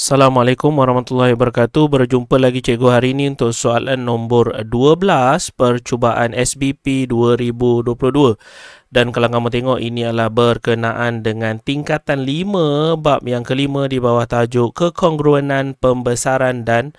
Assalamualaikum warahmatullahi wabarakatuh. Berjumpa lagi cikgu hari ini untuk soalan nombor 12 percubaan SBP 2022. Dan kalau kamu tengok, ini adalah berkenaan dengan tingkatan 5 bab yang kelima di bawah tajuk kekongruenan pembesaran dan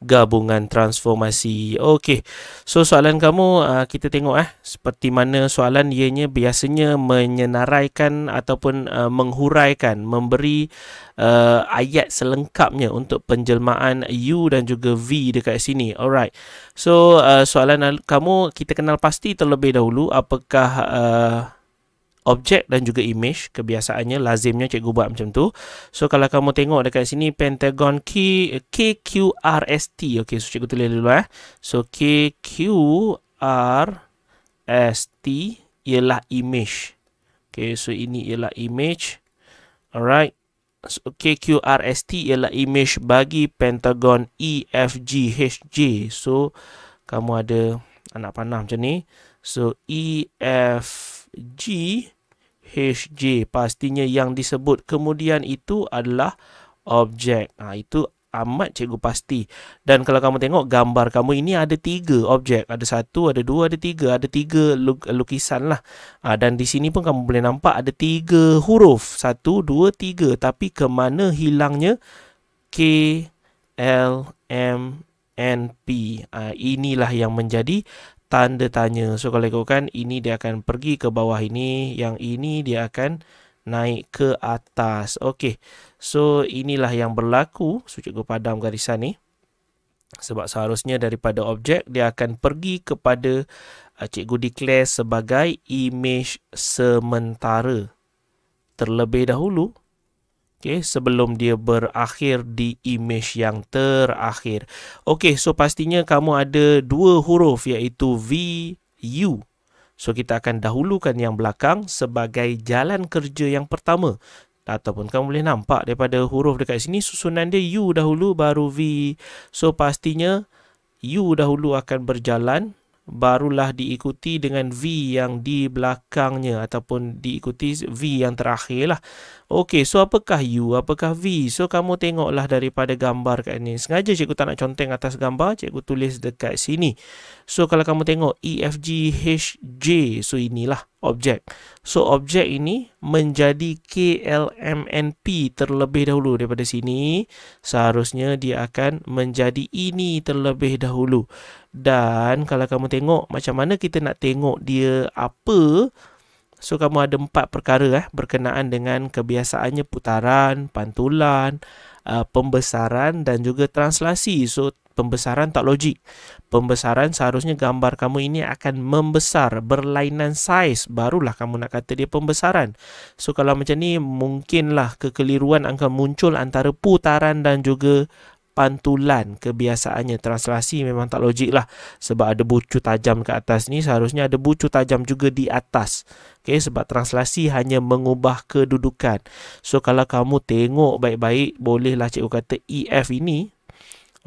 gabungan transformasi. Okey. So soalan kamu kita tengok seperti mana soalan ianya biasanya menyenaraikan ataupun menghuraikan, memberi ayat selengkapnya untuk penjelmaan U dan juga V dekat sini. Alright. So soalan kamu kita kenal pasti terlebih dahulu apakah objek dan juga image. Kebiasaannya, lazimnya cikgu buat macam tu. So kalau kamu tengok dekat sini pentagon KQRST. Okey, so cikgu tulis dulu So KQRST ialah image. Okey, so ini ialah image. Alright. So KQRST ialah image bagi pentagon EFGHJ. So kamu ada anak panah macam ni. So EFG HJ pastinya yang disebut kemudian itu adalah objek. Itu amat cikgu pasti. Dan kalau kamu tengok gambar kamu ini ada 3 objek. Ada 1, ada 2, ada 3. Ada 3 lukisan lah. Dan di sini pun kamu boleh nampak ada 3 huruf. 1, 2, 3. Tapi ke mana hilangnya K, L, M, N, P. Inilah yang menjadi tanda tanya. So kalau ikutkan, ini dia akan pergi ke bawah ini, yang ini dia akan naik ke atas. Okey. So inilah yang berlaku. So cikgu padam garisan ni. Sebab seharusnya daripada objek dia akan pergi kepada cikgu declare sebagai image sementara terlebih dahulu. Okay, sebelum dia berakhir di image yang terakhir. Okey, so pastinya kamu ada 2 huruf iaitu V, U. So kita akan dahulukan yang belakang sebagai jalan kerja yang pertama. Ataupun kamu boleh nampak daripada huruf dekat sini susunan dia U dahulu baru V. So pastinya U dahulu akan berjalan, barulah diikuti dengan V yang di belakangnya ataupun diikuti V yang terakhir lah. Okey, so apakah U, apakah V? So kamu tengoklah daripada gambar kat ni. Sengaja cikgu tak nak conteng atas gambar, cikgu tulis dekat sini. So kalau kamu tengok EFGHJ, so inilah objek. So objek ini menjadi KLMNP terlebih dahulu. Daripada sini seharusnya dia akan menjadi ini terlebih dahulu. Dan kalau kamu tengok macam mana kita nak tengok dia apa, so kamu ada 4 perkara berkenaan dengan kebiasaannya putaran, pantulan, pembesaran dan juga translasi. So pembesaran tak logik. Pembesaran seharusnya gambar kamu ini akan membesar, berlainan saiz, barulah kamu nak kata dia pembesaran. So kalau macam ni mungkinlah kekeliruan akan muncul antara putaran dan juga pantulan. Kebiasaannya translasi memang tak logik lah. Sebab ada bucu tajam ke atas ni, seharusnya ada bucu tajam juga di atas. Okay, sebab translasi hanya mengubah kedudukan. So kalau kamu tengok baik-baik, bolehlah cikgu kata EF ini.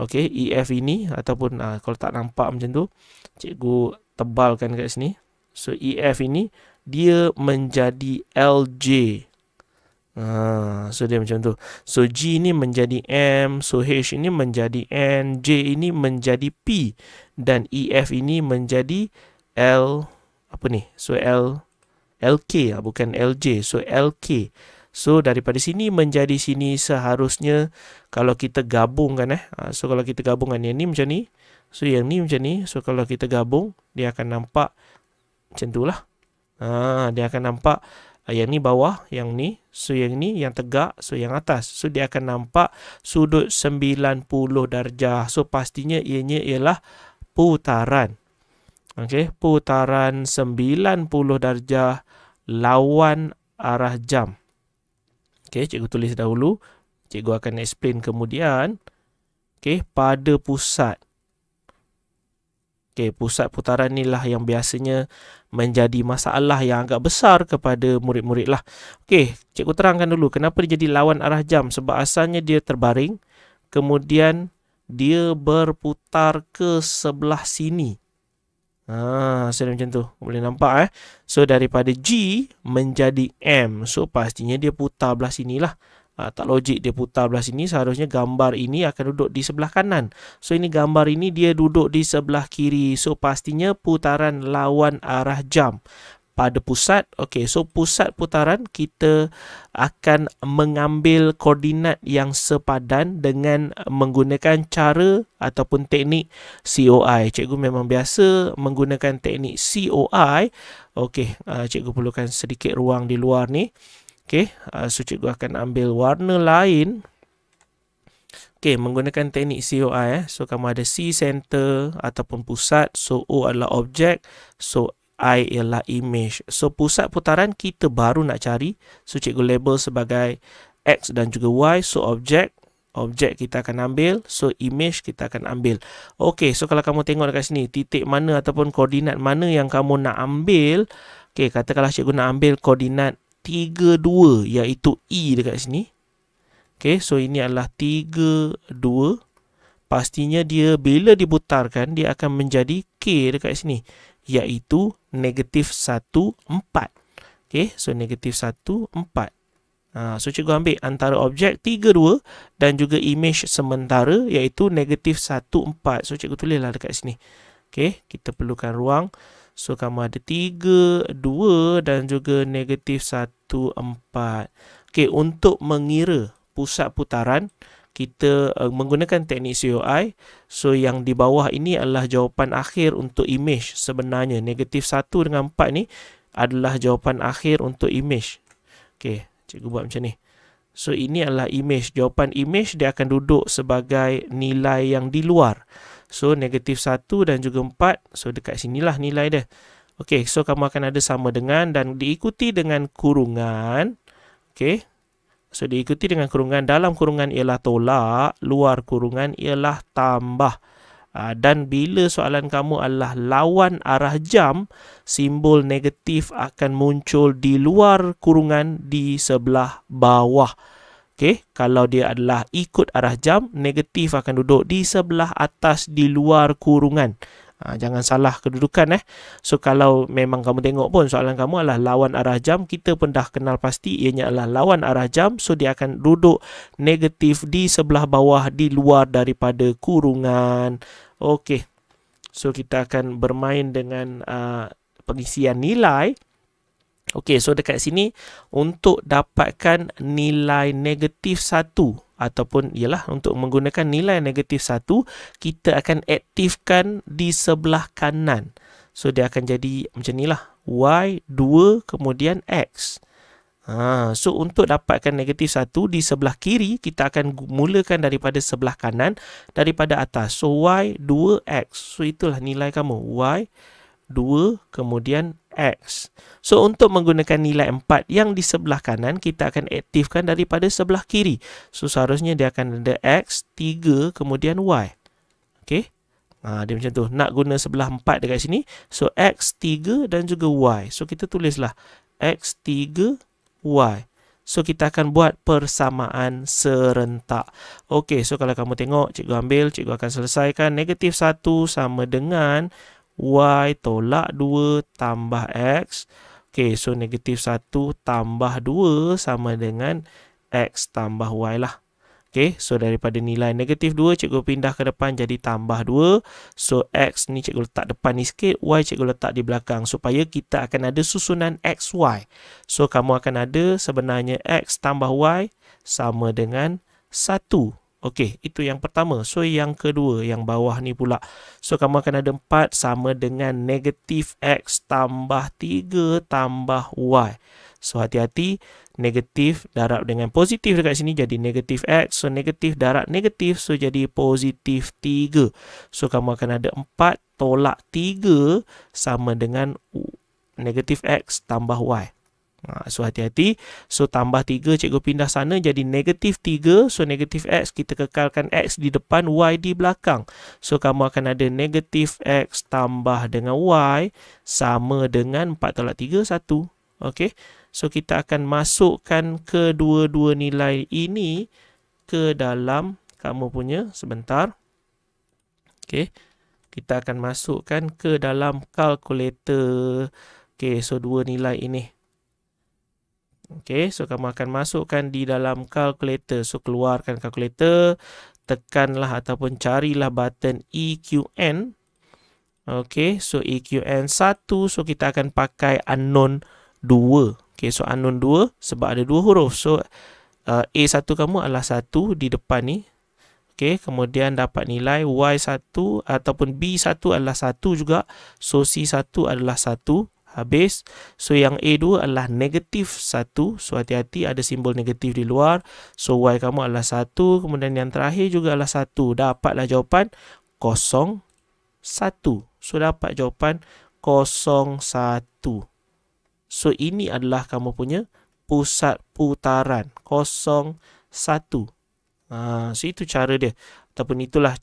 Okay, EF ini ataupun kalau tak nampak macam tu, cikgu tebalkan kat sini. So EF ini dia menjadi LJ. So dia macam tu. So G ni menjadi M, so H ini menjadi N, J ini menjadi P dan EF ini menjadi L apa ni? So LK bukan LJ. So LK. So daripada sini menjadi sini seharusnya kalau kita gabungkan so kalau kita gabungkan yang ni macam ni, so yang ni macam ni. So kalau kita gabung dia akan nampak macam tu lah. Dia akan nampak yang ni bawah, yang ni, so yang ni yang tegak, so yang atas. So dia akan nampak sudut 90 darjah. So pastinya ianya ialah putaran. Okey, putaran 90 darjah lawan arah jam. Okey, cikgu tulis dahulu. Cikgu akan explain kemudian. Okey, pada pusat. Okey, pusat putaran inilah yang biasanya menjadi masalah yang agak besar kepada murid-murid lah. Okey, cikgu terangkan dulu kenapa dia jadi lawan arah jam. Sebab asalnya dia terbaring, kemudian dia berputar ke sebelah sini. So macam tu. Boleh nampak So daripada G menjadi M. So pastinya dia putar belah sini lah. Tak logik dia putar belah sini. Seharusnya gambar ini akan duduk di sebelah kanan. So ini gambar ini dia duduk di sebelah kiri. So pastinya putaran lawan arah jam pada pusat. Okey, so pusat putaran kita akan mengambil koordinat yang sepadan dengan menggunakan cara ataupun teknik COI. Cikgu memang biasa menggunakan teknik COI. Okey, cikgu perlukan sedikit ruang di luar ni. Okey, so cikgu akan ambil warna lain. Okey, menggunakan teknik COI. So kamu ada C center ataupun pusat. So O adalah objek. So I ialah image. So pusat putaran kita baru nak cari. So cikgu label sebagai X dan juga Y. So objek kita akan ambil. So image kita akan ambil. Okey, so kalau kamu tengok dekat sini, titik mana ataupun koordinat mana yang kamu nak ambil. Okey, katakanlah cikgu nak ambil koordinat 32 iaitu E dekat sini. Okey, so ini adalah 32. Pastinya dia bila diputarkan dia akan menjadi K dekat sini, iaitu negatif 1, 4. Okay, so negatif 1, 4. So cikgu ambil antara objek 32 dan juga image sementara iaitu negatif 1, 4. So cikgu tulislah dekat sini. Okay, kita perlukan ruang. So kamu ada 3, 2 dan juga negatif 1, 4. Okay, untuk mengira pusat putaran kita menggunakan teknik COI. So yang di bawah ini adalah jawapan akhir untuk image sebenarnya. Negatif 1 dengan 4 ni adalah jawapan akhir untuk image. Okey, cikgu buat macam ni. So ini adalah image. Jawapan image dia akan duduk sebagai nilai yang di luar. So negatif 1 dan juga 4. So dekat sinilah nilai dia. Okey, so kamu akan ada sama dengan dan diikuti dengan kurungan. Okey. So diikuti dengan kurungan. Dalam kurungan ialah tolak, luar kurungan ialah tambah. Dan bila soalan kamu adalah lawan arah jam, simbol negatif akan muncul di luar kurungan di sebelah bawah. Okey, kalau dia adalah ikut arah jam, negatif akan duduk di sebelah atas di luar kurungan. Jangan salah kedudukan. So kalau memang kamu tengok pun soalan kamu adalah lawan arah jam, kita pun dah kenal pasti ianya adalah lawan arah jam. So dia akan duduk negatif di sebelah bawah di luar daripada kurungan. Okey, so kita akan bermain dengan pengisian nilai. Okey, so dekat sini untuk dapatkan nilai negatif 1 ataupun ialah untuk menggunakan nilai negatif 1, kita akan aktifkan di sebelah kanan. So dia akan jadi macam ni lah, Y 2 kemudian X. So untuk dapatkan negatif 1 di sebelah kiri, kita akan mulakan daripada sebelah kanan, daripada atas. So Y 2X. So itulah nilai kamu, Y 2 kemudian X. So untuk menggunakan nilai 4 yang di sebelah kanan, kita akan aktifkan daripada sebelah kiri. So seharusnya dia akan ada X 3 kemudian Y. Okey, dia macam tu. Nak guna sebelah 4 dekat sini, so X 3 dan juga Y. So kita tulislah X 3 Y. So kita akan buat persamaan serentak. Okey, so kalau kamu tengok, cikgu ambil, cikgu akan selesaikan. Negatif 1 sama dengan Y tolak 2 tambah X. Okey, so negatif 1 tambah 2 sama dengan X tambah Y lah. Okey, so daripada nilai negatif 2, cikgu pindah ke depan jadi tambah 2. So X ni cikgu letak depan ni sikit, Y cikgu letak di belakang supaya kita akan ada susunan X, Y. So kamu akan ada sebenarnya X tambah Y sama dengan 1. Okey, itu yang pertama. So yang kedua, yang bawah ni pula. So kamu akan ada 4 sama dengan negatif X tambah 3 tambah Y. So hati-hati, negatif darab dengan positif dekat sini jadi negatif X. So negatif darab negatif, so jadi positif 3. So kamu akan ada 4 tolak 3 sama dengan negatif X tambah Y. So hati-hati. So tambah 3 cikgu pindah sana jadi negatif 3. So negatif X kita kekalkan X di depan, Y di belakang. So kamu akan ada negatif X tambah dengan Y sama dengan 4 tolak 3, 1. Okey. So kita akan masukkan kedua-dua nilai ini ke dalam kamu punya, sebentar. Okey. Kita akan masukkan ke dalam kalkulator. Okey, so dua nilai ini. Okay, so kamu akan masukkan di dalam kalkulator. So keluarkan kalkulator, tekanlah ataupun carilah button EQN. Okay, so EQN 1, so kita akan pakai unknown 2. Okay, so unknown 2 sebab ada 2 huruf. So A1 kamu adalah 1 di depan ni. Okay, kemudian dapat nilai Y1 ataupun B1 adalah 1 juga. So C1 adalah 1. Habis. So yang A2 adalah negatif 1. So hati-hati ada simbol negatif di luar. So Y kamu adalah 1. Kemudian yang terakhir juga adalah 1. Dapatlah jawapan 01. So dapat jawapan 01. So ini adalah kamu punya pusat putaran 01. So itu cara dia. Ataupun itulah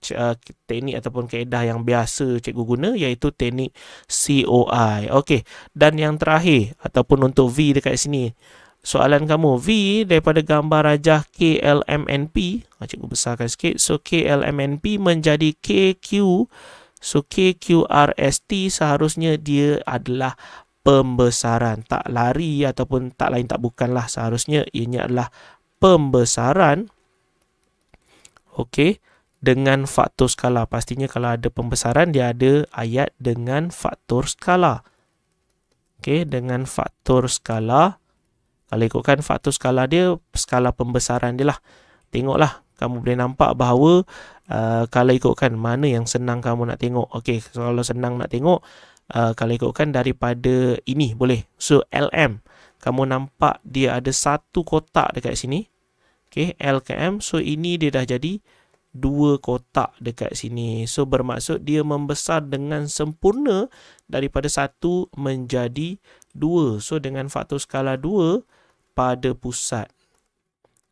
teknik ataupun kaedah yang biasa cikgu guna, iaitu teknik COI. Okey, dan yang terakhir ataupun untuk V dekat sini. Soalan kamu, V daripada gambar rajah KLMNP, cikgu besarkan sikit. So KLMNP menjadi KQ. So KQRST seharusnya dia adalah pembesaran, tak lari ataupun tak lain tak bukanlah, seharusnya ianya adalah pembesaran. Okey, dengan faktor skala. Pastinya kalau ada pembesaran, dia ada ayat dengan faktor skala. Okey, dengan faktor skala. Kalau ikutkan faktor skala dia, skala pembesaran dia lah. Tengoklah, kamu boleh nampak bahawa kalau ikutkan mana yang senang kamu nak tengok. Okey, so kalau senang nak tengok, kalau ikutkan daripada ini boleh. So LM, kamu nampak dia ada satu kotak dekat sini. Okay, L ke M. So ini dia dah jadi 2 kotak dekat sini. So bermaksud dia membesar dengan sempurna daripada 1 menjadi 2. So dengan faktor skala 2 pada pusat.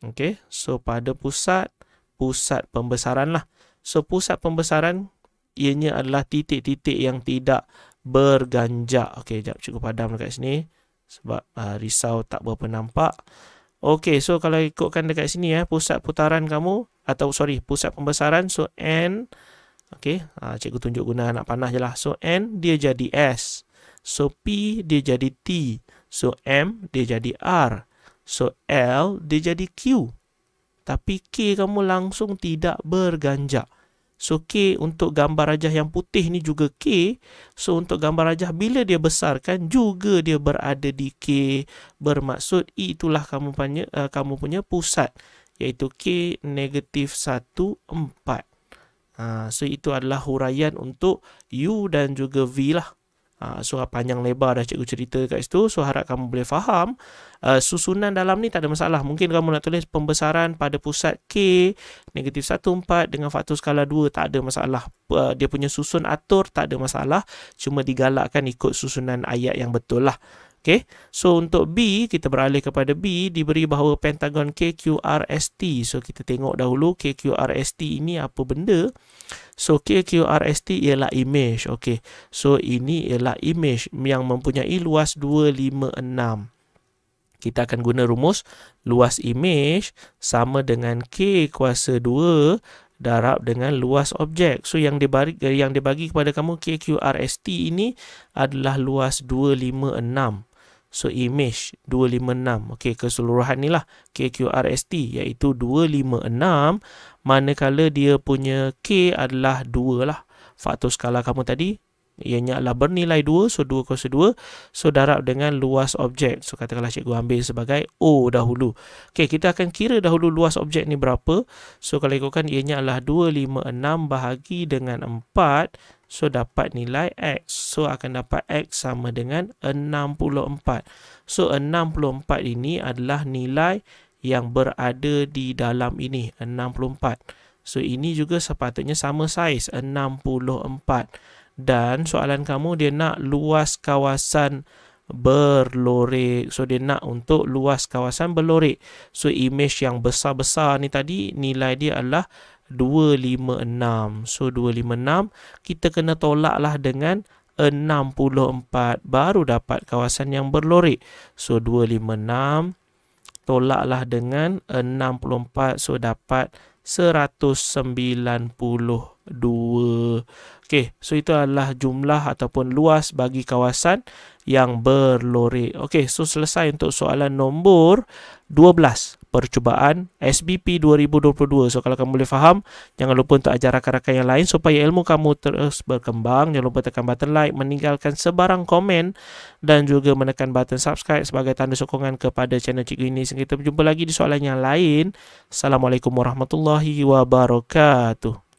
Okay, so pada pusat pembesaran lah. So pusat pembesaran ianya adalah titik-titik yang tidak berganjak. Okay, jap cikgu padam dekat sini sebab risau tak berapa nampak. Okey, so kalau ikutkan dekat sini pusat putaran kamu atau pusat pembesaran, so N. Okey, cikgu tunjuk guna anak panah je lah. So N dia jadi S. So P dia jadi T. So M dia jadi R. So L dia jadi Q. Tapi K kamu langsung tidak berganjak. So K untuk gambar rajah yang putih ni juga K. So untuk gambar rajah bila dia besarkan juga dia berada di K. Bermaksud itulah kamu punya pusat, iaitu K negatif 1, 4. So itu adalah huraian untuk U dan juga V lah. So panjang lebar dah cikgu cerita kat situ. So harap kamu boleh faham. Susunan dalam ni tak ada masalah. Mungkin kamu nak tulis pembesaran pada pusat K negatif 1, 4 dengan faktor skala 2, tak ada masalah. Dia punya susun atur tak ada masalah. Cuma digalakkan ikut susunan ayat yang betul lah. Okay, so untuk B, kita beralih kepada B, diberi bahawa pentagon KQRST. So kita tengok dahulu KQRST ini apa benda. So KQRST ialah image. Okay, so ini ialah image yang mempunyai luas 256. Kita akan guna rumus luas image sama dengan K kuasa 2 darab dengan luas objek. So yang dibagi kepada kamu KQRST ini adalah luas 256. So image 256. Okey, keseluruhan ni lah KQRST iaitu 256, manakala dia punya K adalah 2 lah. Faktor skala kamu tadi ianya adalah bernilai 2, so 2 kuasa 2. So darab dengan luas objek. So katakanlah cikgu ambil sebagai O dahulu. Okey, kita akan kira dahulu luas objek ni berapa. So kalau ikutkan ianya adalah 256 bahagi dengan 4. So dapat nilai X. So akan dapat X sama dengan 64. So 64 ini adalah nilai yang berada di dalam ini, 64. So ini juga sepatutnya sama saiz, 64. Dan soalan kamu dia nak luas kawasan berlorek. So dia nak untuk luas kawasan berlorek. So image yang besar-besar ni tadi nilai dia adalah 256. So 256 kita kena tolaklah dengan 64 baru dapat kawasan yang berlorek. So 256 tolaklah dengan 64, so dapat 192. Okey, so itu adalah jumlah ataupun luas bagi kawasan yang berlori. Okey, so selesai untuk soalan nombor 12 percubaan SBP 2022. So kalau kamu boleh faham, jangan lupa untuk ajar rakan-rakan yang lain supaya ilmu kamu terus berkembang. Jangan lupa tekan button like, meninggalkan sebarang komen dan juga menekan button subscribe sebagai tanda sokongan kepada channel Cikgu ini. Sehingga kita berjumpa lagi di soalan yang lain. Assalamualaikum warahmatullahi wabarakatuh.